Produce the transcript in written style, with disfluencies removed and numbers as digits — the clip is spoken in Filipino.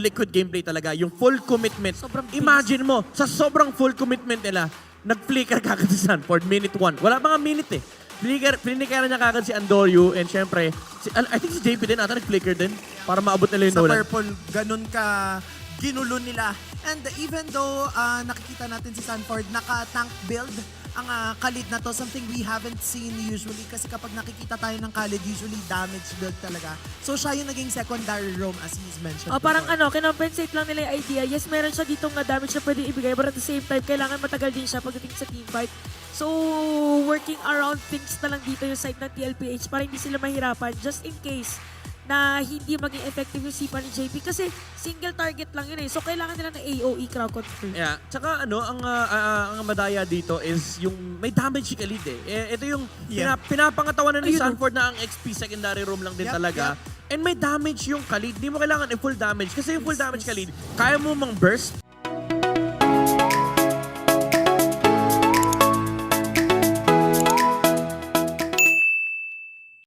liquid gameplay talaga, yung full commitment. Sobrang bilis. Imagine mo, sa sobrang full commitment nila, nag-flicker kagad si Sanford, minute 1. Wala pa nga minute eh. Flicker niya kagad si Andoryu, and syempre, I think si JP din ata nag-flicker din para maabot nila yung Sa Nolan. purple, ganun ka ginulo nila. And even though nakikita natin si Sanford naka-tank build, ang Khalid na to, something we haven't seen usually kasi kapag nakikita tayo ng Khalid, usually damage build talaga. So siya yung naging secondary roam as he's mentioned. Parang before. kinompensate lang nila yung idea. Yes, meron siya ditong damage na pwede ibigay, but at the same time, kailangan matagal din siya pagdating sa team fight. So, working around things na lang dito yung side ng TLPH para hindi sila mahirapan just in case na hindi maging effective yung sipa ni JP kasi single target lang yun eh. So, kailangan nila ng AOE crowd control. Yeah. Tsaka ang madaya dito is yung may damage si Khalid eh. Ito yung pinapangatawanan ni Ayun, Sanford na ang XP secondary room lang din talaga. And may damage yung Khalid. Di mo kailangan full damage. Kasi yung full damage Khalid, kaya mo mang burst,